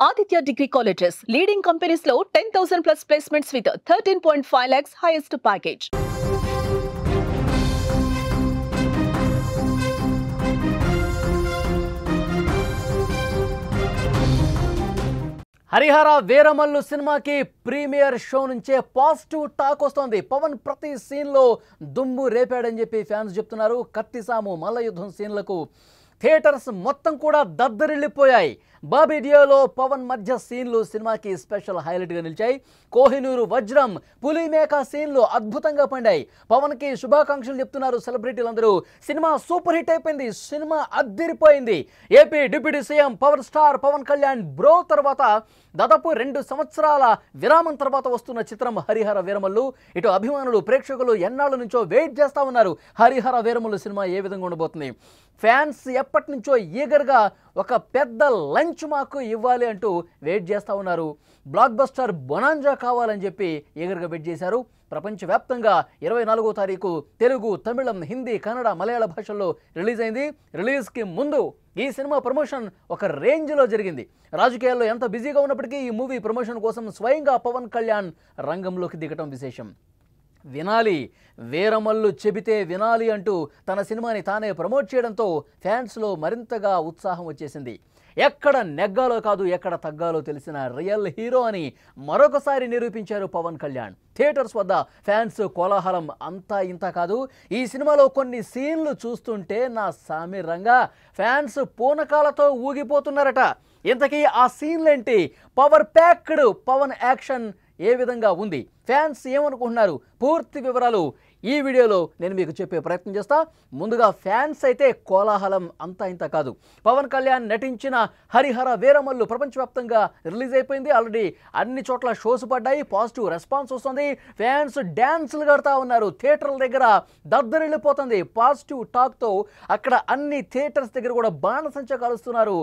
Aditya Degree Colleges, leading companies lo 10,000 plus placements with 13.5 lakhs highest package. Harihara Veeramallu సినిమాకి premiere show నుంచే positive talk వస్తోంది. పవన్ ప్రతి సీన్లో దుమ్ము రేపాడని చెప్పి ఫ్యాన్స్ చెప్తున్నారు. కత్తిసాము మల్ల యుద్ధం సీన్లకు థియేటర్స్ మొత్తం కూడా దద్దరిల్లిపోయాయి. బాబీ డియోలో పవన్ మధ్య సీన్లు సినిమాకి స్పెషల్ హైలైట్గా నిలిచాయి. కోహినూరు వజ్రం పులిమేక సీన్లు అద్భుతంగా పండాయి. పవన్కి శుభాకాంక్షలు చెప్తున్నారు సెలబ్రిటీలందరూ. సినిమా సూపర్ హిట్ అయిపోయింది, సినిమా అద్దిరిపోయింది. AP deputy CM power star Pawan Kalyan Bro తర్వాత దాదాపు 2 సంవత్సరాల విరామం తర్వాత వస్తున్న చిత్రం హరిహర వీరమల్లు. ఇటు అభిమానులు ప్రేక్షకులు ఎన్నాళ్ళ నుంచో వెయిట్ చేస్తూ ఉన్నారు. హరిహర వీరమల్లు సినిమా ఏ విధంగా ఉండబోతుంది. ఫ్యాన్స్ ఎప్పటి నుంచో ఈగర్గా ఒక పెద్ద లంచ్ మాకు ఇవ్వాలి అంటూ వెయిట్ చేస్తూ ఉన్నారు. బ్లాక్ బస్టర్ బొనాంజా కావాలని చెప్పి ఈగర్గా వెయిట్ చేశారు. ప్రపంచవ్యాప్తంగా 24వ తారీఖు తెలుగు, తమిళం, హిందీ, కన్నడ, మలయాళ భాషల్లో రిలీజ్ అయింది. రిలీజ్కి ముందు ఈ సినిమా ప్రమోషన్ ఒక రేంజ్లో జరిగింది. రాజకీయాల్లో ఎంత బిజీగా ఉన్నప్పటికీ ఈ మూవీ ప్రమోషన్ కోసం స్వయంగా పవన్ కళ్యాణ్ రంగంలోకి దిగటం విశేషం. వినాలి, వీరమల్లు చెబితే వినాలి అంటూ తన సినిమాని తానే ప్రమోట్ చేయడంతో ఫ్యాన్స్లో మరింతగా ఉత్సాహం వచ్చేసింది. ఎక్కడ నెగ్గాలో కాదు, ఎక్కడ తగ్గాలో తెలిసిన రియల్ హీరో అని మరొకసారి నిరూపించారు పవన్ కళ్యాణ్. థియేటర్స్ వద్ద ఫ్యాన్స్ కోలాహలం అంతా ఇంత కాదు. ఈ సినిమాలో కొన్ని సీన్లు చూస్తుంటే నా సామిరంగా ఫ్యాన్స్ పూనకాలతో ఊగిపోతున్నారట. ఇంతకీ ఆ సీన్లేంటి? పవర్ ప్యాక్డ్ పవన్ యాక్షన్ ఏ విధంగా ఉంది, ఫ్యాన్స్ ఏమనుకుంటున్నారు, పూర్తి వివరాలు ఈ వీడియోలో నేను మీకు చెప్పే ప్రయత్నం చేస్తా. ముందుగా ఫ్యాన్స్ అయితే కోలాహలం అంతా ఇంత కాదు. పవన్ కళ్యాణ్ నటించిన హరిహర వీరమల్లు ప్రపంచవ్యాప్తంగా రిలీజ్ అయిపోయింది. ఆల్రెడీ అన్ని చోట్ల షోస్ పడ్డాయి, పాజిటివ్ రెస్పాన్స్ వస్తుంది. ఫ్యాన్స్ డ్యాన్సులు కడతా ఉన్నారు. థియేటర్ల దగ్గర దద్దరిల్లిపోతుంది పాజిటివ్ టాక్తో. అక్కడ అన్ని థియేటర్స్ దగ్గర కూడా బాణసంచ కాలుస్తున్నారు,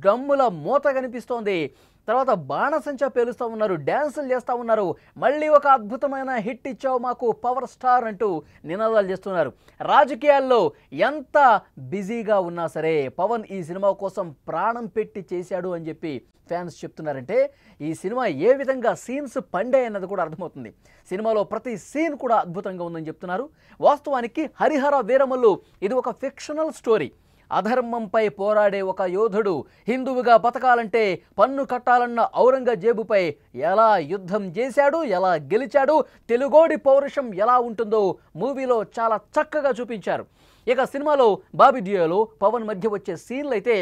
డ్రమ్ముల మూత కనిపిస్తోంది. తర్వాత బాణసంచా పేలుస్తూ ఉన్నారు, డ్యాన్సులు చేస్తూ ఉన్నారు. మళ్ళీ ఒక అద్భుతమైన హిట్ ఇచ్చావు మాకు పవర్ స్టార్ అంటూ నినాదాలు చేస్తున్నారు. రాజకీయాల్లో ఎంత బిజీగా ఉన్నా సరే పవన్ ఈ సినిమా కోసం ప్రాణం పెట్టి చేశాడు అని చెప్పి ఫ్యాన్స్ చెప్తున్నారంటే ఈ సినిమా ఏ విధంగా సీన్స్ పండే అన్నది కూడా అర్థమవుతుంది. సినిమాలో ప్రతి సీన్ కూడా అద్భుతంగా ఉందని చెప్తున్నారు. వాస్తవానికి హరిహర వీరమల్లు ఇది ఒక ఫిక్షనల్ స్టోరీ. అధర్మంపై పోరాడే ఒక యోధుడు హిందువుగా బతకాలంటే పన్ను కట్టాలన్న ఔరంగజేబుపై ఎలా యుద్ధం చేశాడు, ఎలా గెలిచాడు, తెలుగోడి పౌరుషం ఎలా ఉంటుందో మూవీలో చాలా చక్కగా చూపించారు. ఇక సినిమాలో బాబీ డియోలో పవన్ మధ్య వచ్చే సీన్లు అయితే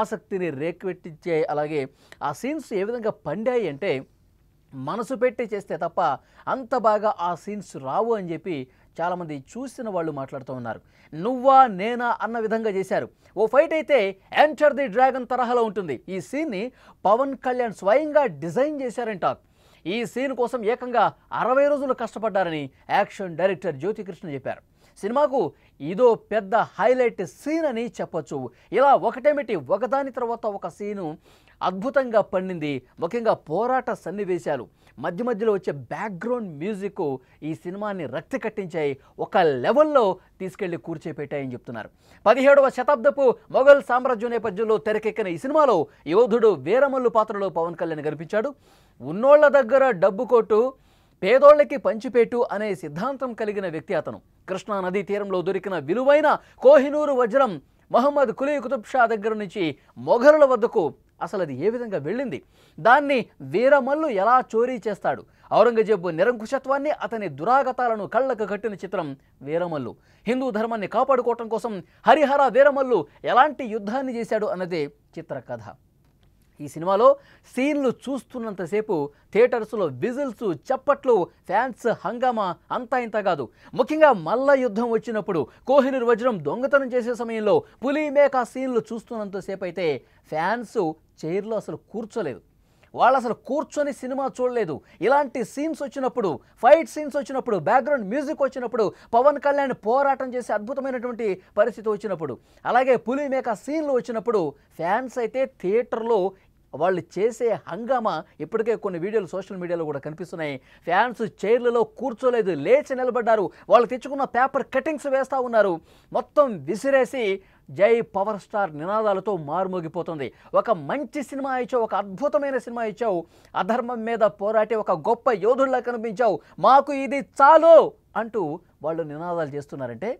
ఆసక్తిని రేకెత్తించే, అలాగే ఆ సీన్స్ ఏ విధంగా పండాయి అంటే మనసు పెట్టి చేస్తే తప్ప అంత బాగా ఆ సీన్స్ రావు అని చెప్పి చాలామంది చూసిన వాళ్ళు మాట్లాడుతూ ఉన్నారు. నువ్వా నేనా అన్న విధంగా చేశారు. ఓ ఫైట్ అయితే ఎంటర్ ది డ్రాగన్ తరహాలో ఉంటుంది. ఈ సీన్ని పవన్ కళ్యాణ్ స్వయంగా డిజైన్ చేశారంట. ఈ సీన్ కోసం ఏకంగా 60 రోజులు కష్టపడ్డారని యాక్షన్ డైరెక్టర్ జ్యోతికృష్ణ చెప్పారు. సినిమాకు ఇదో పెద్ద హైలైట్ సీన్ అని చెప్పొచ్చు. ఇలా ఒకటేమిటి ఒకదాని తర్వాత ఒక సీను అద్భుతంగా పండింది. ముఖ్యంగా పోరాట సన్నివేశాలు, మధ్య మధ్యలో వచ్చే బ్యాక్గ్రౌండ్ మ్యూజిక్ ఈ సినిమాని రక్తి కట్టించాయి, ఒక లెవెల్లో తీసుకెళ్లి కూర్చోపెట్టాయని చెప్తున్నారు. 17వ శతాబ్దపు మొఘల్ సామ్రాజ్యం నేపథ్యంలో తెరకెక్కిన ఈ సినిమాలో యోధుడు వీరమల్లు పాత్రలో పవన్ కళ్యాణ్ కనిపించాడు. ఉన్నోళ్ల దగ్గర డబ్బు కొట్టు, పేదోళ్లకి పంచిపెట్టు అనే సిద్ధాంతం కలిగిన వ్యక్తి అతను. కృష్ణా నదీ తీరంలో దొరికిన విలువైన కోహినూరు వజ్రం మహమ్మద్ కులీ కుతుబ్ షా దగ్గర నుంచి మొఘలుల వద్దకు అసలు అది ఏ విధంగా వెళ్ళింది, దాన్ని వీరమల్లు ఎలా చోరీ చేస్తాడు, ఔరంగజేబు నిరంకుశత్వాన్ని, అతని దురాగతాలను కళ్ళకు కట్టిన చిత్రం వీరమల్లు. హిందూ ధర్మాన్ని కాపాడుకోవటం కోసం హరిహర వీరమల్లు ఎలాంటి యుద్ధాన్ని చేశాడు అన్నదే చిత్రకథ. ఈ సినిమాలో సీన్లు చూస్తున్నంతసేపు థియేటర్స్లో విజిల్స్, చప్పట్లు, ఫ్యాన్స్ హంగామా అంతా ఇంత కాదు. ముఖ్యంగా మల్ల యుద్ధం వచ్చినప్పుడు, కోహినూరు వజ్రం దొంగతనం చేసే సమయంలో పులిమేక సీన్లు చూస్తున్నంతసేపు అయితే ఫ్యాన్స్ చైర్లో అసలు కూర్చోలేదు. వాళ్ళు అసలు కూర్చొని సినిమా చూడలేదు. ఇలాంటి సీన్స్ వచ్చినప్పుడు, ఫైట్ సీన్స్ వచ్చినప్పుడు, బ్యాక్గ్రౌండ్ మ్యూజిక్ వచ్చినప్పుడు, పవన్ కళ్యాణ్ పోరాటం చేసే అద్భుతమైనటువంటి పరిస్థితి వచ్చినప్పుడు, అలాగే పులిమేక సీన్లు వచ్చినప్పుడు ఫ్యాన్స్ అయితే థియేటర్లో వాళ్ళు చేసే హంగామా ఇప్పటికే కొన్ని వీడియోలు సోషల్ మీడియాలో కూడా కనిపిస్తున్నాయి. ఫ్యాన్స్ చైర్లలో కూర్చోలేదు, లేచి నిలబడ్డారు. వాళ్ళు తెచ్చుకున్న పేపర్ కటింగ్స్ వేస్తూ ఉన్నారు. మొత్తం విసిరేసి జై పవర్ స్టార్ నినాదాలతో మారుమోగిపోతుంది. ఒక మంచి సినిమా ఇచ్చావు, ఒక అద్భుతమైన సినిమా ఇచ్చావు, అధర్మం మీద పోరాటే ఒక గొప్ప యోధుడిలా కనిపించావు, మాకు ఇది చాలు అంటూ వాళ్ళు నినాదాలు చేస్తున్నారంటే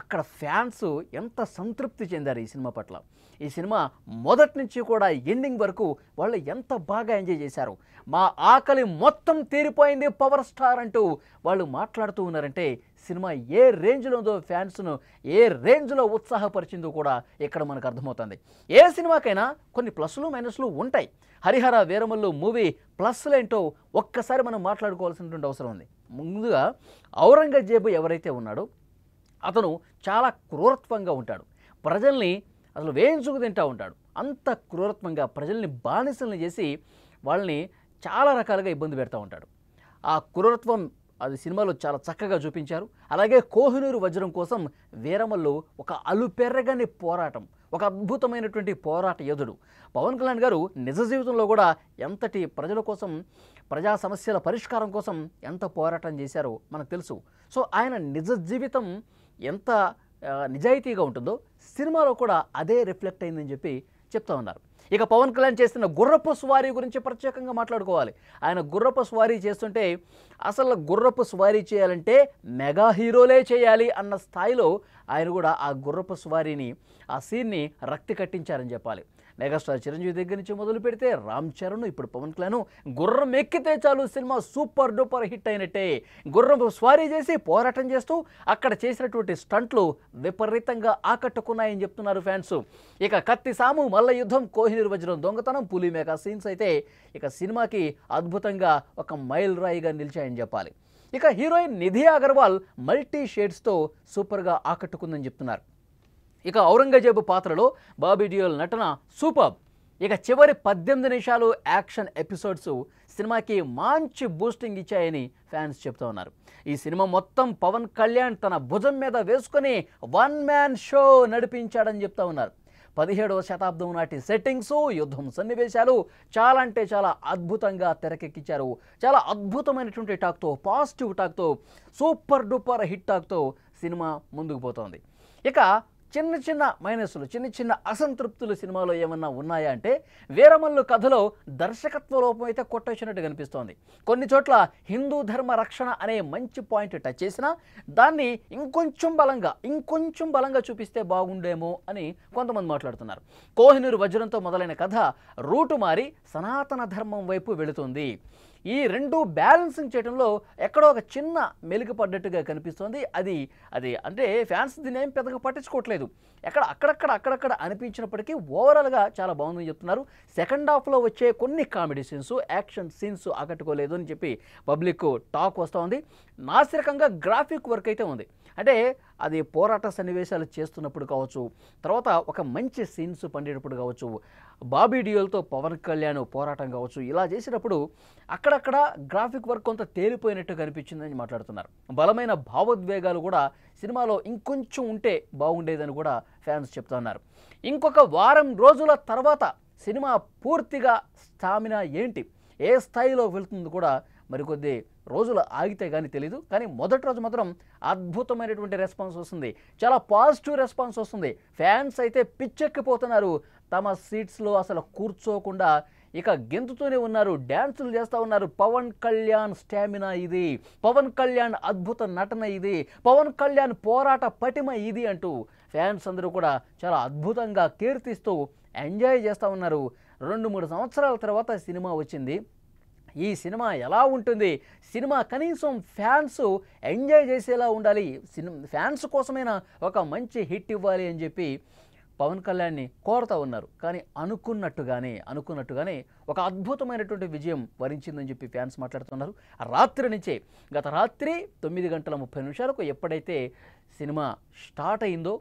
అక్కడ ఫ్యాన్స్ ఎంత సంతృప్తి చెందారు ఈ సినిమా పట్ల. ఈ సినిమా మొదటి నుంచి కూడా ఎండింగ్ వరకు వాళ్ళు ఎంత బాగా ఎంజాయ్ చేశారు. మా ఆకలి మొత్తం తీరిపోయింది పవర్ స్టార్ అంటూ వాళ్ళు మాట్లాడుతూ ఉన్నారంటే సినిమా ఏ రేంజ్లో ఉందో, ఫ్యాన్స్ను ఏ రేంజ్లో ఉత్సాహపరిచిందో కూడా ఇక్కడ మనకు అర్థమవుతుంది. ఏ సినిమాకైనా కొన్ని ప్లస్లు మైనస్లు ఉంటాయి. హరిహర వీరమల్లు మూవీ ప్లస్లేంటో ఒక్కసారి మనం మాట్లాడుకోవాల్సినటువంటి అవసరం ఉంది. ముందుగా ఔరంగజేబు ఎవరైతే ఉన్నాడో అతను చాలా క్రూరత్వంగా ఉంటాడు. ప్రజల్ని అసలు వేయించుకు తింటూ ఉంటాడు. అంత క్రూరత్వంగా ప్రజల్ని బానిసల్ని చేసి వాళ్ళని చాలా రకాలుగా ఇబ్బంది పెడతా ఉంటాడు. ఆ క్రూరత్వం అది సినిమాలో చాలా చక్కగా చూపించారు. అలాగే కోహినూరు వజ్రం కోసం వీరమల్లు ఒక అలుపెర్రగని పోరాటం, ఒక అద్భుతమైనటువంటి పోరాట యోధుడు. పవన్ కళ్యాణ్ గారు నిజ జీవితంలో కూడా ఎంతటి ప్రజల కోసం, ప్రజా సమస్యల పరిష్కారం కోసం ఎంత పోరాటం చేశారో మనకు తెలుసు. సో ఆయన నిజ జీవితం ఎంత నిజాయితీగా ఉంటుందో సినిమాలో కూడా అదే రిఫ్లెక్ట్ అయిందని చెప్పి చెప్తా ఉన్నారు. ఇక పవన్ కళ్యాణ్ చేస్తున్న గుర్రపు స్వారీ గురించి ప్రత్యేకంగా మాట్లాడుకోవాలి. ఆయన గుర్రపు స్వారీ చేస్తుంటే అసలు గుర్రపు స్వారీ చేయాలంటే మెగా హీరోలే చేయాలి అన్న స్థాయిలో ఆయన కూడా ఆ గుర్రపు స్వారీని, ఆ సీన్ని రక్తి కట్టించారని చెప్పాలి. మెగాస్టార్ చిరంజీవి దగ్గర నుంచి మొదలు పెడితే రామ్ చరణ్, ఇప్పుడు పవన్ కళ్యాణ్ గుర్రం ఎక్కితే చాలు సినిమా సూపర్ డూపర్ హిట్ అయినట్టే. గుర్రం స్వారీ చేసి పోరాటం చేస్తూ అక్కడ చేసినటువంటి స్టంట్లు విపరీతంగా ఆకట్టుకున్నాయని చెప్తున్నారు ఫ్యాన్స్. ఇక కత్తి సాము, మల్ల యుద్ధం, కోహినూరు వజ్రం దొంగతనం, పులి మేకా సీన్స్ అయితే ఇక సినిమాకి అద్భుతంగా ఒక మైల్ రాయిగా నిలిచాయని చెప్పాలి. ఇక హీరోయిన్ నిధి అగర్వాల్ మల్టీ షేడ్స్తో సూపర్గా ఆకట్టుకుందని చెప్తున్నారు. ఇక ఔరంగజేబు పాత్రలో బాబీ డియోల్ నటన సూపర్. ఇక చివరి 18 నిమిషాలు యాక్షన్ ఎపిసోడ్స్ సినిమాకి మంచి బూస్టింగ్ ఇచ్చాయని ఫ్యాన్స్ చెప్తూ ఉన్నారు. ఈ సినిమా మొత్తం పవన్ కళ్యాణ్ తన భుజం మీద వేసుకొని వన్ మ్యాన్ షో నడిపించాడని చెప్తా ఉన్నారు. 17వ శతాబ్దం నాటి సెట్టింగ్స్, యుద్ధం సన్నివేశాలు చాలా అంటే చాలా అద్భుతంగా తెరకెక్కించారు. చాలా అద్భుతమైనటువంటి టాక్తో, పాజిటివ్ టాక్తో, సూపర్ డూపర్ హిట్ టాక్తో సినిమా ముందుకు పోతోంది. ఇక చిన్న చిన్న మైనస్లు, చిన్న చిన్న అసంతృప్తులు సినిమాలో ఏమన్నా ఉన్నాయా అంటే వీరమల్లు కథలో దర్శకత్వ లోపం అయితే కొట్టొచ్చినట్టు కనిపిస్తోంది. కొన్ని చోట్ల హిందూ ధర్మ రక్షణ అనే మంచి పాయింట్ టచ్ చేసినా దాన్ని ఇంకొంచెం బలంగా చూపిస్తే బాగుండేమో అని కొంతమంది మాట్లాడుతున్నారు. కోహినూరు వజ్రంతో మొదలైన కథ రూటు మారి సనాతన ధర్మం వైపు వెళుతుంది. ఈ రెండు బ్యాలెన్సింగ్ చేయడంలో ఎక్కడో ఒక చిన్న మెలుగు పడ్డట్టుగా కనిపిస్తోంది. అది అంటే ఫ్యాన్స్ దీన్ని ఏం పెద్దగా పట్టించుకోవట్లేదు. అక్కడక్కడ అనిపించినప్పటికీ ఓవరాల్గా చాలా బాగుందని చెప్తున్నారు. సెకండ్ హాఫ్లో వచ్చే కొన్ని కామెడీ సీన్స్, యాక్షన్ సీన్స్ ఆకట్టుకోలేదు అని చెప్పి పబ్లిక్ టాక్ వస్తూ ఉంది. నాసిరకంగా గ్రాఫిక్ వర్క్ అయితే ఉంది. అంటే అది పోరాట సన్నివేశాలు చేస్తున్నప్పుడు కావచ్చు, తర్వాత ఒక మంచి సీన్స్ పండేటప్పుడు కావచ్చు, బాబీ డియోల్తో పవన్ కళ్యాణ్ పోరాటం కావచ్చు, ఇలా చేసినప్పుడు అక్కడక్కడ గ్రాఫిక్ వర్క్ కొంత తేలిపోయినట్టు కనిపించిందని మాట్లాడుతున్నారు. బలమైన భావోద్వేగాలు కూడా సినిమాలో ఇంకొంచెం ఉంటే బాగుండేదని కూడా ఫ్యాన్స్ చెప్తున్నారు. ఇంకొక వారం రోజుల తర్వాత సినిమా పూర్తిగా స్టామినా ఏంటి, ఏ స్థాయిలో వెళ్తుంది కూడా మరికొద్ది రోజులు ఆగితే కానీ తెలీదు. కానీ మొదటి రోజు మాత్రం అద్భుతమైనటువంటి రెస్పాన్స్ వస్తుంది, చాలా పాజిటివ్ రెస్పాన్స్ వస్తుంది. ఫ్యాన్స్ అయితే పిచ్చెక్కిపోతున్నారు. తమ సీట్స్లో అసలు కూర్చోకుండా ఇక గెంతుతూనే ఉన్నారు, డ్యాన్సులు చేస్తూ ఉన్నారు. పవన్ కళ్యాణ్ స్టామినా ఇది, పవన్ కళ్యాణ్ అద్భుత నటన ఇది, పవన్ కళ్యాణ్ పోరాట పటిమ ఇది అంటూ ఫ్యాన్స్ అందరూ కూడా చాలా అద్భుతంగా కీర్తిస్తూ ఎంజాయ్ చేస్తూ ఉన్నారు. 2-3 సంవత్సరాల తర్వాత సినిమా వచ్చింది. ఈ సినిమా ఎలా ఉంటుంది, సినిమా కనీసం ఫ్యాన్స్ ఎంజాయ్ చేసేలా ఉండాలి, ఫ్యాన్స్ కోసమైనా ఒక మంచి హిట్ ఇవ్వాలి అని చెప్పి పవన్ కళ్యాణ్ని కోరుతూ ఉన్నారు. కానీ అనుకున్నట్టుగానే ఒక అద్భుతమైనటువంటి విజయం వరించిందని చెప్పి ఫ్యాన్స్ మాట్లాడుతున్నారు. రాత్రి నుంచే, గత రాత్రి 9:30 ఎప్పుడైతే సినిమా స్టార్ట్ అయిందో,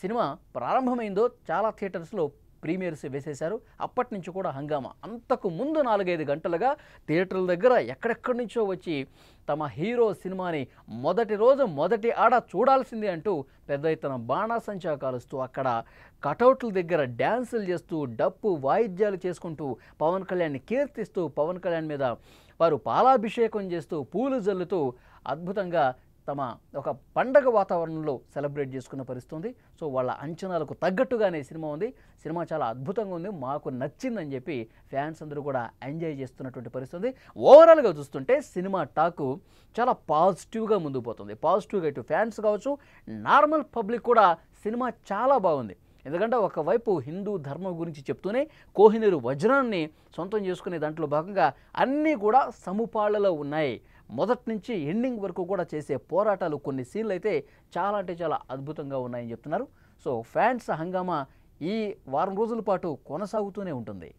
సినిమా ప్రారంభమైందో చాలా థియేటర్స్లో ప్రీమియర్స్ వేసేశారు. అప్పటి నుంచి కూడా హంగామా. అంతకు ముందు 4-5 గంటలుగా థియేటర్ల దగ్గర ఎక్కడెక్కడి నుంచో వచ్చి తమ హీరో సినిమాని మొదటి రోజు మొదటి ఆడ చూడాల్సిందే అంటూ పెద్ద ఎత్తున బాణాసంచా కాలుస్తూ, అక్కడ కటౌట్ల దగ్గర డ్యాన్సులు చేస్తూ, డప్పు వాయిద్యాలు చేసుకుంటూ పవన్ కళ్యాణ్ని కీర్తిస్తూ, పవన్ కళ్యాణ్ మీద వారు పాలాభిషేకం చేస్తూ, పూలు జల్లుతూ అద్భుతంగా తమ ఒక పండగ వాతావరణంలో సెలబ్రేట్ చేసుకున్న పరిస్థితుంది. సో వాళ్ళ అంచనాలకు తగ్గట్టుగానే సినిమా ఉంది. సినిమా చాలా అద్భుతంగా ఉంది, మాకు నచ్చిందని చెప్పి ఫ్యాన్స్ అందరూ కూడా ఎంజాయ్ చేస్తున్నటువంటి పరిస్థితుంది. ఓవరాల్గా చూస్తుంటే సినిమా టాకు చాలా పాజిటివ్గా ముందుకు పోతుంది. పాజిటివ్గా ఇటు ఫ్యాన్స్ కావచ్చు, నార్మల్ పబ్లిక్ కూడా సినిమా చాలా బాగుంది. ఎందుకంటే ఒకవైపు హిందూ ధర్మం గురించి చెప్తూనే కోహినూరు వజ్రాన్ని సొంతం చేసుకునే దాంట్లో భాగంగా అన్నీ కూడా సముపాళ్లలో ఉన్నాయి. మొదటి నుంచి ఎండింగ్ వరకు కూడా చేసే పోరాటాలు, కొన్ని సీన్లు అయితే చాలా అంటే చాలా అద్భుతంగా ఉన్నాయని చెప్తున్నారు. సో ఫ్యాన్స్ హంగామా ఈ వారం రోజుల పాటు కొనసాగుతూనే ఉంటుంది.